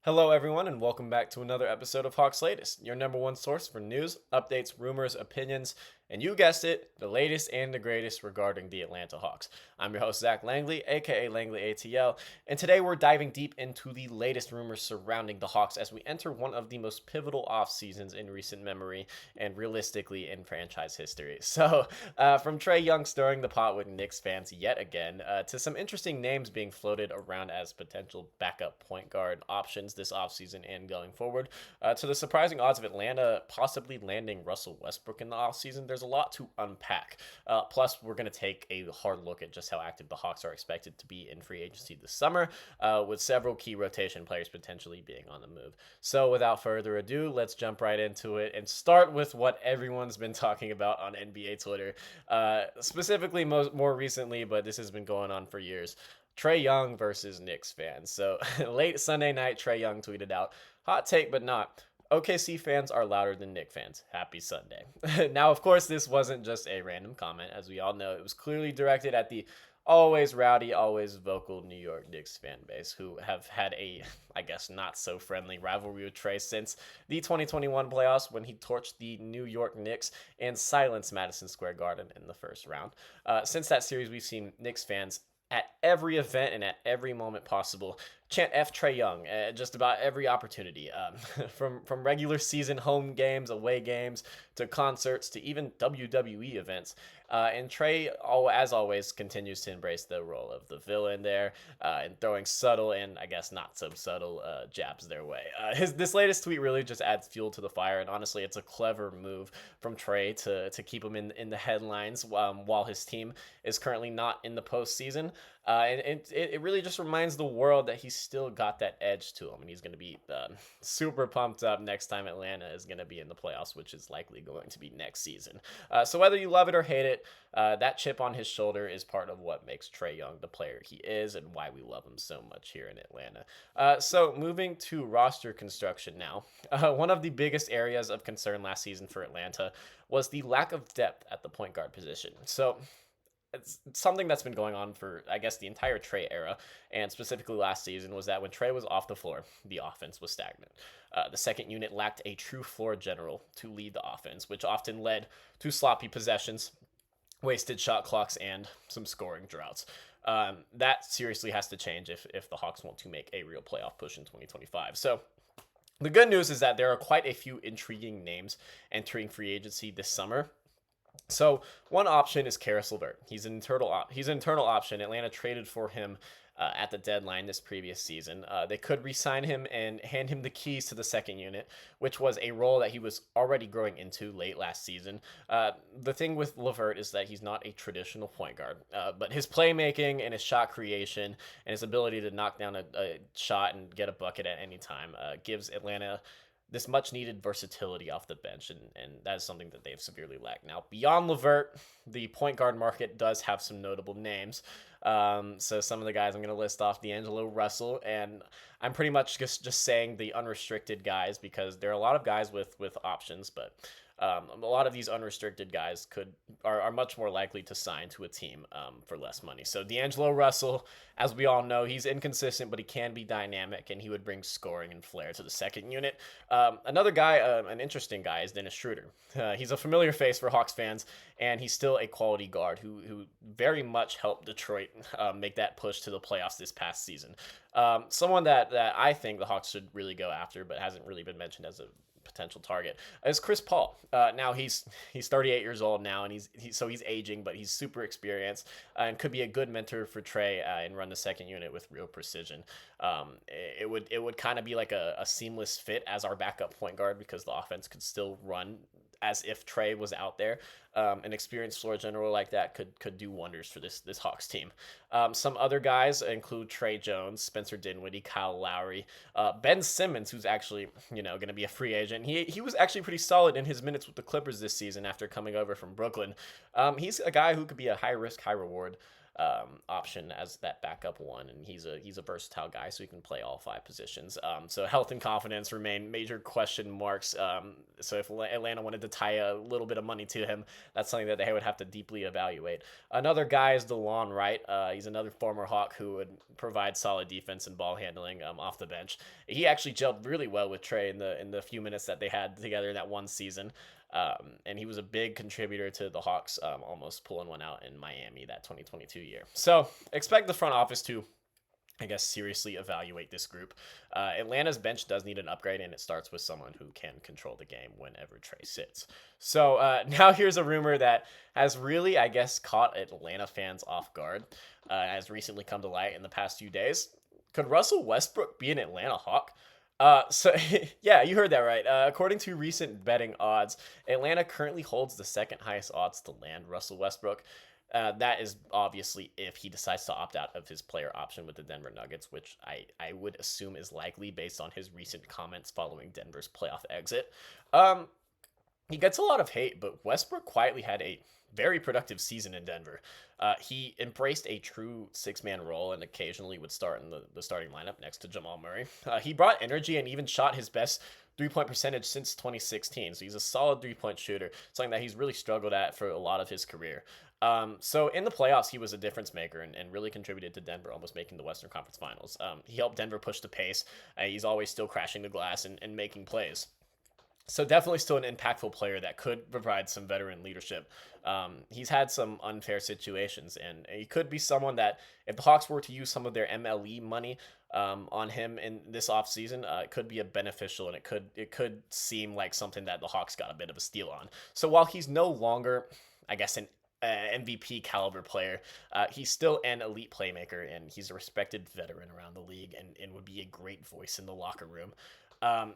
Hello, everyone, and welcome back to another episode of Hawks Latest, your number one source for news, updates, rumors, opinions, and you guessed it, the latest and the greatest regarding the Atlanta Hawks. I'm your host, Zach Langley, aka Langley ATL, and today we're diving deep into the latest rumors surrounding the Hawks as we enter one of the most pivotal off seasons in recent memory and realistically in franchise history. From Trae Young stirring the pot with Knicks fans yet again, to some interesting names being floated around as potential backup point guard options this offseason and going forward, to the surprising odds of Atlanta possibly landing Russell Westbrook in the offseason. There's a lot to unpack. Plus, we're going to take a hard look at just how active the Hawks are expected to be in free agency this summer, with several key rotation players potentially being on the move. So, without further ado, let's jump right into it and start with what everyone's been talking about on NBA Twitter, specifically more recently, but this has been going on for years. Trae Young versus Knicks fans. So late Sunday night, Trae Young tweeted out, "Hot take, but not. OKC fans are louder than Knicks fans. Happy Sunday." Now, of course, this wasn't just a random comment. As we all know, it was clearly directed at the always rowdy, always vocal New York Knicks fan base, who have had a, I guess, not so friendly rivalry with Trae since the 2021 playoffs when he torched the New York Knicks and silenced Madison Square Garden in the first round. Since that series, we've seen Knicks fans at every event and at every moment possible chant F Trae Young at just about every opportunity, from regular season home games, away games, to concerts, to even WWE events. And Trae, as always, continues to embrace the role of the villain there, and throwing subtle and I guess not so subtle jabs their way. This latest tweet really just adds fuel to the fire, and honestly, it's a clever move from Trae to keep him in the headlines while his team is currently not in the postseason. And it really just reminds the world that he's still got that edge to him, and he's going to be super pumped up next time Atlanta is going to be in the playoffs, which is likely going to be next season. So whether you love it or hate it, that chip on his shoulder is part of what makes Trae Young the player he is and why we love him so much here in Atlanta. So moving to roster construction now, one of the biggest areas of concern last season for Atlanta was the lack of depth at the point guard position. So it's something that's been going on for, I guess, the entire Trae era, and specifically last season, was that when Trae was off the floor, the offense was stagnant. The second unit lacked a true floor general to lead the offense, which often led to sloppy possessions, wasted shot clocks, and some scoring droughts. That seriously has to change if the Hawks want to make a real playoff push in 2025. So the good news is that there are quite a few intriguing names entering free agency this summer. So one option is Karis LeVert. He's an internal option. Atlanta traded for him at the deadline this previous season. They could re-sign him and hand him the keys to the second unit, which was a role that he was already growing into late last season. The thing with LeVert is that he's not a traditional point guard, but his playmaking and his shot creation and his ability to knock down a shot and get a bucket at any time gives Atlanta this much needed versatility off the bench, and that is something that they've severely lacked. Now, beyond LeVert, the point guard market does have some notable names. So some of the guys I'm going to list off: D'Angelo Russell, and I'm pretty much just saying the unrestricted guys because there are a lot of guys with options, but a lot of these unrestricted guys are much more likely to sign to a team for less money. So D'Angelo Russell, as we all know, he's inconsistent, but he can be dynamic, and he would bring scoring and flair to the second unit. Another guy, an interesting guy, is Dennis Schroeder. He's a familiar face for Hawks fans, and he's still a quality guard who very much helped Detroit make that push to the playoffs this past season. Someone that I think the Hawks should really go after, but hasn't really been mentioned as a potential target, is Chris Paul. Now he's 38 years old now, and he's aging, but he's super experienced and could be a good mentor for Trae and run the second unit with real precision. It would kind of be like a seamless fit as our backup point guard because the offense could still run as if Trae was out there. An experienced floor general like that could do wonders for this Hawks team. Some other guys include Tre Jones, Spencer Dinwiddie, Kyle Lowry, Ben Simmons, who's actually going to be a free agent. He was actually pretty solid in his minutes with the Clippers this season after coming over from Brooklyn. He's a guy who could be a high risk, high reward option as that backup one, and he's a versatile guy, so he can play all 5 positions. So health and confidence remain major question marks. So if Atlanta wanted to tie a little bit of money to him, that's something that they would have to deeply evaluate. Another guy is DeLon Wright. He's another former Hawk who would provide solid defense and ball handling off the bench. He actually gelled really well with Trae in the few minutes that they had together in that one season. And he was a big contributor to the Hawks almost pulling one out in Miami that 2022 year. So expect the front office to, I guess, seriously evaluate this group. Atlanta's bench does need an upgrade, and it starts with someone who can control the game whenever Trae sits. So now here's a rumor that has really, I guess, caught Atlanta fans off guard, has recently come to light in the past few days. Could Russell Westbrook be an Atlanta Hawk? So yeah, you heard that right. According to recent betting odds, Atlanta currently holds the second highest odds to land Russell Westbrook. That is obviously if he decides to opt out of his player option with the Denver Nuggets, which I would assume is likely based on his recent comments following Denver's playoff exit. He gets a lot of hate, but Westbrook quietly had a very productive season in Denver. He embraced a true six-man role and occasionally would start in the starting lineup next to Jamal Murray. He brought energy and even shot his best three-point percentage since 2016. So he's a solid three-point shooter, something that he's really struggled at for a lot of his career. So in the playoffs, he was a difference maker and really contributed to Denver almost making the Western Conference Finals. He helped Denver push the pace. He's always still crashing the glass and making plays. So definitely still an impactful player that could provide some veteran leadership. He's had some unfair situations, and he could be someone that if the Hawks were to use some of their MLE money on him in this offseason, it could be a beneficial, and it could seem like something that the Hawks got a bit of a steal on. So while he's no longer, I guess, an MVP caliber player, he's still an elite playmaker, and he's a respected veteran around the league and would be a great voice in the locker room.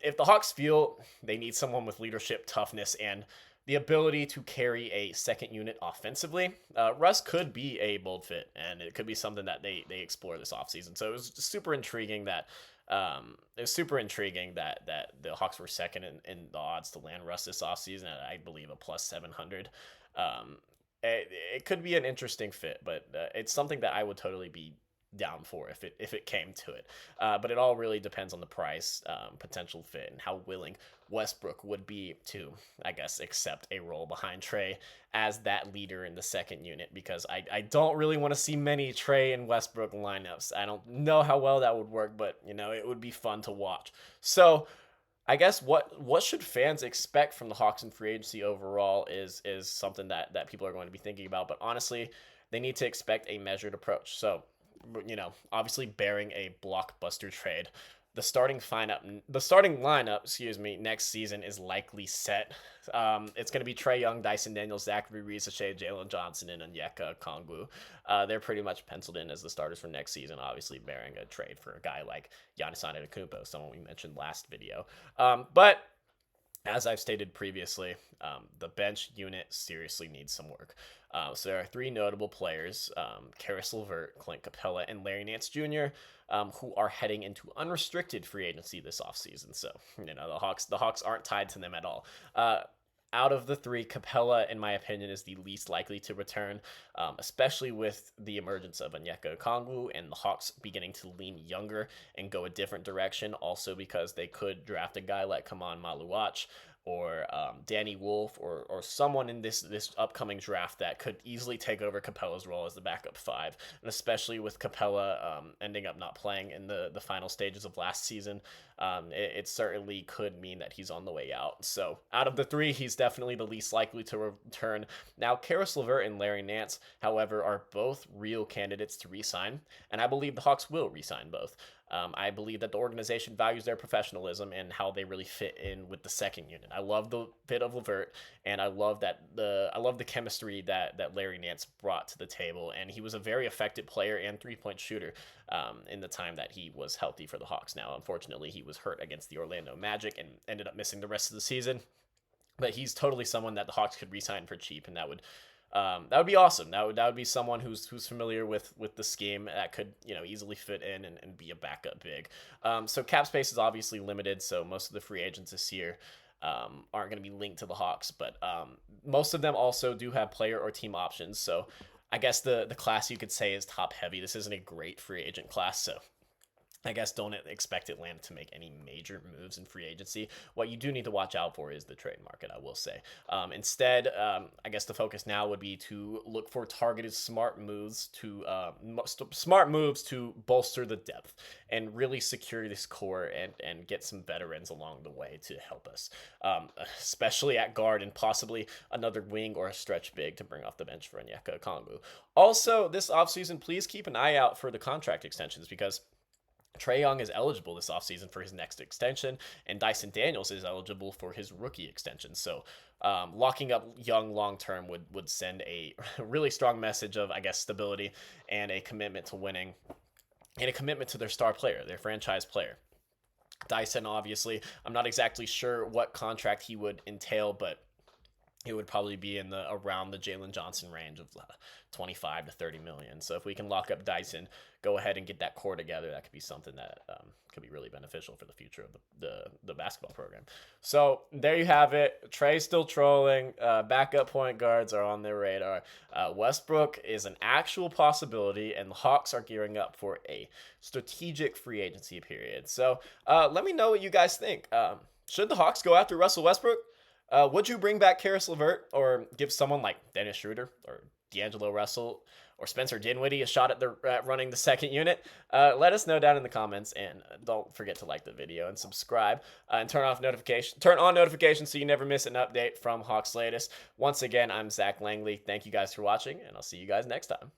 If the Hawks feel they need someone with leadership, toughness, and the ability to carry a second unit offensively, Russ could be a bold fit, and it could be something that they explore this offseason. So it was super intriguing that that the Hawks were second in the odds to land Russ this offseason at, I believe, a plus 700. It could be an interesting fit, but it's something that I would totally be down for if it came to it. But it all really depends on the price, potential fit, and how willing Westbrook would be to, I guess, accept a role behind Trae as that leader in the second unit, because I don't really want to see many Trae and Westbrook lineups. I don't know how well that would work, but it would be fun to watch. So I guess what should fans expect from the Hawks in free agency overall is something that people are going to be thinking about. But honestly, they need to expect a measured approach. So obviously bearing a blockbuster trade, the starting lineup, next season is likely set. It's going to be Trae Young, Dyson Daniels, Zachary Ricochet, Jalen Johnson, and Onyeka Okongwu. They're pretty much penciled in as the starters for next season, obviously bearing a trade for a guy like Giannis Antetokounmpo, someone we mentioned last video. But as I've stated previously, the bench unit seriously needs some work. So there are 3 notable players, Caris LeVert, Clint Capella, and Larry Nance Jr., who are heading into unrestricted free agency this offseason. So, the Hawks aren't tied to them at all. Out of the 3, Capella, in my opinion, is the least likely to return, especially with the emergence of Onyeka Okongwu and the Hawks beginning to lean younger and go a different direction, also because they could draft a guy like Kaman Maluach or Danny Wolf or someone in this upcoming draft that could easily take over Capella's role as the backup 5. And especially with Capella ending up not playing in the final stages of last season, it certainly could mean that he's on the way out. So out of the 3, he's definitely the least likely to return. Now, Caris LeVert and Larry Nance, however, are both real candidates to re-sign, and I believe the Hawks will re-sign both. I believe that the organization values their professionalism and how they really fit in with the second unit. I love the fit of LeVert, and I love the chemistry that Larry Nance brought to the table, and he was a very effective player and three-point shooter in the time that he was healthy for the Hawks. Now, unfortunately, he was hurt against the Orlando Magic and ended up missing the rest of the season, but he's totally someone that the Hawks could re-sign for cheap, and that would be awesome. That would be someone who's familiar with the scheme that could easily fit in and be a backup big. So cap space is obviously limited, so most of the free agents this year aren't going to be linked to the Hawks, but most of them also do have player or team options. So I guess the class you could say is top heavy. This isn't a great free agent class, so I guess don't expect Atlanta to make any major moves in free agency. What you do need to watch out for is the trade market, I will say. Instead, I guess the focus now would be to look for targeted smart moves to bolster the depth and really secure this core and get some veterans along the way to help us, especially at guard and possibly another wing or a stretch big to bring off the bench for Onyeka Okongwu. Also, this offseason, please keep an eye out for the contract extensions because Trae Young is eligible this offseason for his next extension, and Dyson Daniels is eligible for his rookie extension. So, locking up Young long term would send a really strong message of, I guess, stability and a commitment to winning and a commitment to their star player, their franchise player. Dyson, obviously, I'm not exactly sure what contract he would entail, but it would probably be in the around the Jalen Johnson range of 25 to 30 million. So if we can lock up Dyson, go ahead and get that core together, that could be something that could be really beneficial for the future of the basketball program. So there you have it. Trae's still trolling. Backup point guards are on their radar. Westbrook is an actual possibility, and the Hawks are gearing up for a strategic free agency period. So let me know what you guys think. Should the Hawks go after Russell Westbrook? Would you bring back Karis LeVert or give someone like Dennis Schroeder or D'Angelo Russell or Spencer Dinwiddie a shot at running the second unit? Let us know down in the comments, and don't forget to like the video and subscribe and turn on notifications so you never miss an update from Hawks Latest. Once again, I'm Zach Langley. Thank you guys for watching, and I'll see you guys next time.